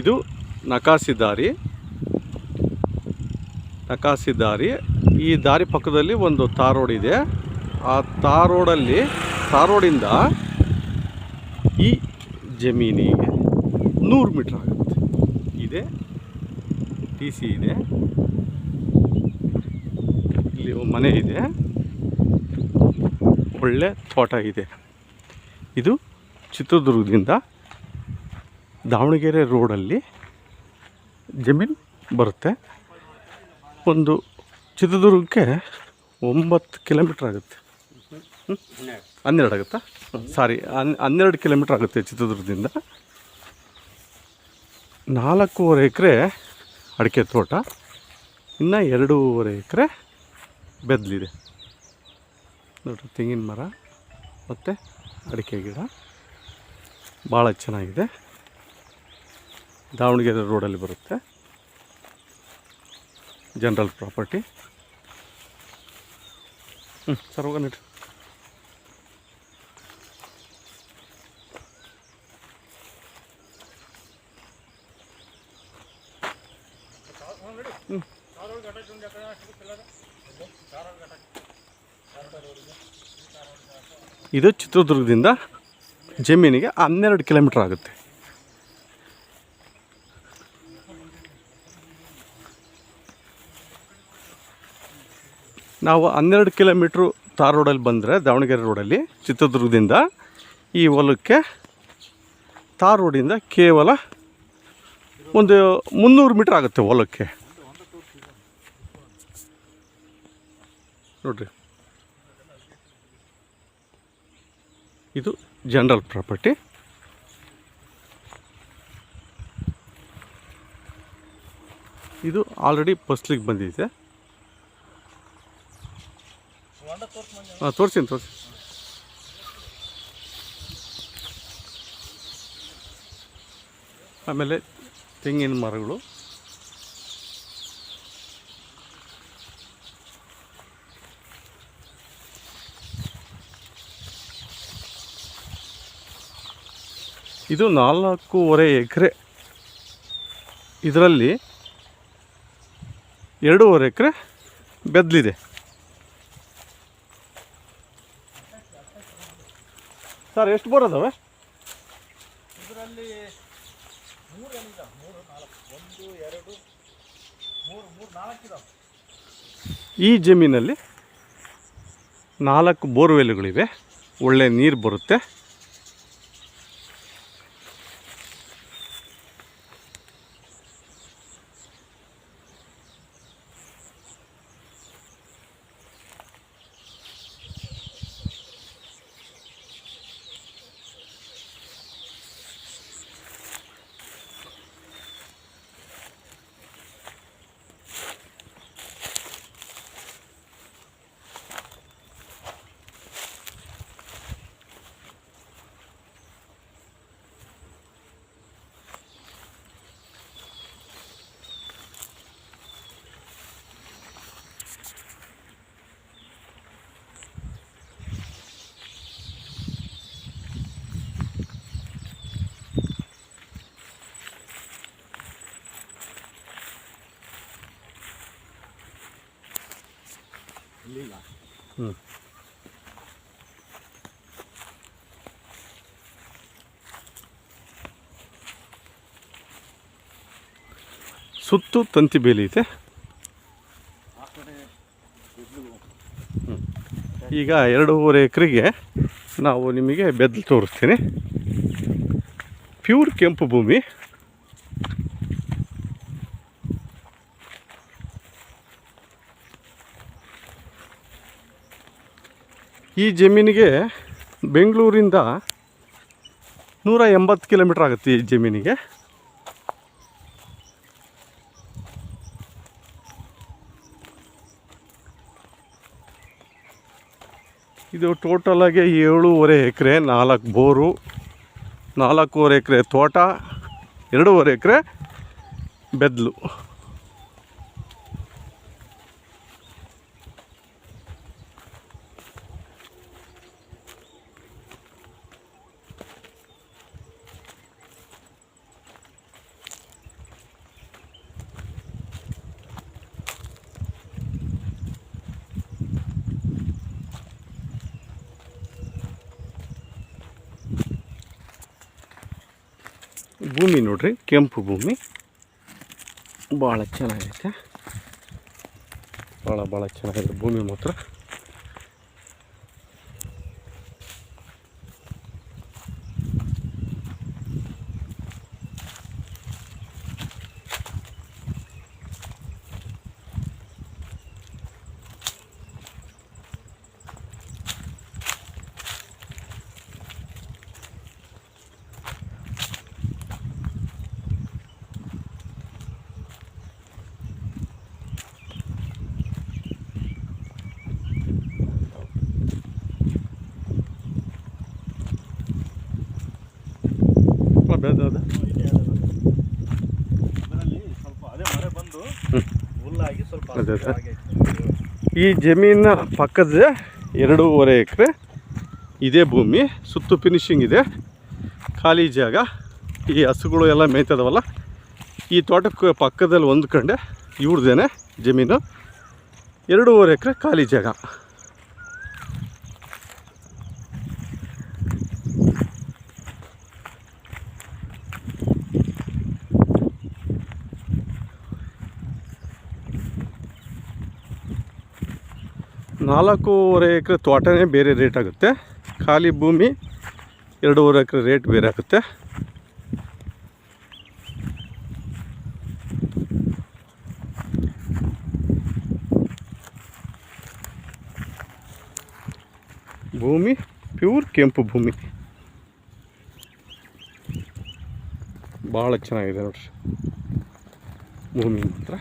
ಇದು ನಕಾಸಿ ದಾರಿ. ಈ ದಾರಿ ಪಕ್ಕದಲ್ಲಿ ಒಂದು ತಾರ್ ರೋಡ್ ಇದೆ. ಆ ತಾರ್ ರೋಡಿಂದ ಈ ಜಮೀನಿಗೆ 100 ಮೀಟ್ರ್ ಆಗುತ್ತೆ. ಇದೆ TC ಇದೆ, ಇಲ್ಲಿ ಮನೆ ಇದೆ, ಒಳ್ಳೆ ತೋಟ ಇದೆ. ಇದು ಚಿತ್ರದುರ್ಗದಿಂದ ದಾವಣಗೆರೆ ರೋಡಲ್ಲಿ ಜಮೀನು ಬರುತ್ತೆ. ಒಂದು ಚಿತ್ರದುರ್ಗಕ್ಕೆ 9 ಕಿಲೋಮೀಟ್ರ್ ಆಗುತ್ತೆ. 12 ಆಗುತ್ತಾ? 12 ಕಿಲೋಮೀಟ್ರ್ ಆಗುತ್ತೆ ಚಿತ್ರದುರ್ಗದಿಂದ. 4.5 ಎಕರೆ ಅಡಿಕೆ ತೋಟ, ಇನ್ನು 2.5 ಎಕರೆ ಬೆದ್ಲಿದೆ ನೋಡಿರಿ. ತೆಂಗಿನ ಮರ ಮತ್ತು ಅಡಿಕೆ ಗಿಡ ಭಾಳ ಚೆನ್ನಾಗಿದೆ. ದಾವಣಗೆರೆ ರೋಡಲ್ಲಿ ಬರುತ್ತೆ. General property. ಸರ್ ಹೋಗೋಣ. ಇದು ಚಿತ್ರದುರ್ಗದಿಂದ ಜಮೀನಿಗೆ 12 ಕಿಲೋಮೀಟ್ರ್ ಆಗುತ್ತೆ. ನಾವು 12 ಕಿಲೋಮೀಟ್ರು ತಾರ್ ರೋಡಲ್ಲಿ ಬಂದರೆ, ದಾವಣಗೆರೆ ರೋಡಲ್ಲಿ ಚಿತ್ರದುರ್ಗದಿಂದ ಈ ಹೊಲಕ್ಕೆ ತಾರ್ ರೋಡಿಂದ ಕೇವಲ ಒಂದು 300 ಮೀಟ್ರ್ ಆಗುತ್ತೆ ಹೊಲಕ್ಕೆ. ನೋಡಿರಿ, ಇದು ಜನರಲ್ ಪ್ರಾಪರ್ಟಿ. ಇದು ಆಲ್ರೆಡಿ ಫಸ್ಲಿಗೆ ಬಂದಿದೆ. ತೋರಿಸಿ. ಆಮೇಲೆ ತೆಂಗಿನ ಮರಗಳು, ಇದು 4.5 ಎಕರೆ. ಇದರಲ್ಲಿ 2.5 ಎಕರೆ ಬೆದ್ಲಿದೆ. ಸರ್ ಎಷ್ಟು ಬೋರ್ ಅದಾವೆ ಇದರಲ್ಲಿ? 4 ಈ ಜಮೀನಲ್ಲಿ 4 ಬೋರ್ವೆಲ್ಗಳಿವೆ. ಒಳ್ಳೆ ನೀರು ಬರುತ್ತೆ. ಸುತ್ತು ತಂತಿ ಬೇಲಿ ಇದೆ. ಈಗ 2.5 ಎಕರೆಗೆ ನಾವು ನಿಮಗೆ ಬೆದ್ಲು ತೋರಿಸ್ತೀನಿ. ಪ್ಯೂರ್ ಕೆಂಪು ಭೂಮಿ. ಈ ಜಮೀನಿಗೆ ಬೆಂಗಳೂರಿಂದ 180 ಕಿಲೋಮೀಟ್ರ್ ಆಗುತ್ತೆ. ಈ ಜಮೀನಿಗೆ ಇದು ಟೋಟಲಾಗಿ 7.5 ಎಕರೆ, 4 ಬೋರು, 4.5 ಎಕರೆ ತೋಟ, 2.5 ಎಕರೆ ಬೆದ್ಲು. ಭೂಮಿ ನೋಡ್ರಿ, ಕೆಂಪು ಭೂಮಿ, ಭಾಳ ಚೆನ್ನಾಗೈತೆ. ಭಾಳ ಚೆನ್ನಾಗಿದೆ ಭೂಮಿ ಮಾತ್ರ. ಬೆಳೆದ ಈ ಜಮೀನಿನ ಪಕ್ಕದ 2.5 ಎಕರೆ ಇದೇ ಭೂಮಿ. ಸುತ್ತು ಫಿನಿಶಿಂಗ್ ಇದೆ, ಖಾಲಿ ಜಾಗ. ಈ ಹಸುಗಳು ಎಲ್ಲ ಮೇಯ್ತದವಲ್ಲ, ಈ ತೋಟಕ್ಕೆ ಪಕ್ಕದಲ್ಲಿ ಹೊಂದ್ಕೊಂಡೆ ಇವ್ರದ್ದೇನೆ ಜಮೀನು. 2.5 ಎಕರೆ ಖಾಲಿ ಜಾಗ. ನಾಲ್ಕೂವರೆ ಎಕರೆ ತೋಟನೇ ಬೇರೆ ರೇಟ್ ಆಗುತ್ತೆ, ಖಾಲಿ ಭೂಮಿ 2.5 ಎಕರೆ ರೇಟ್ ಬೇರೆ ಆಗುತ್ತೆ. ಭೂಮಿ ಪ್ಯೂರ್ ಕೆಂಪು ಭೂಮಿ, ಭಾಳ ಚೆನ್ನಾಗಿದೆ ನೋಡ್ರಿ ಭೂಮಿ ಮಾತ್ರ.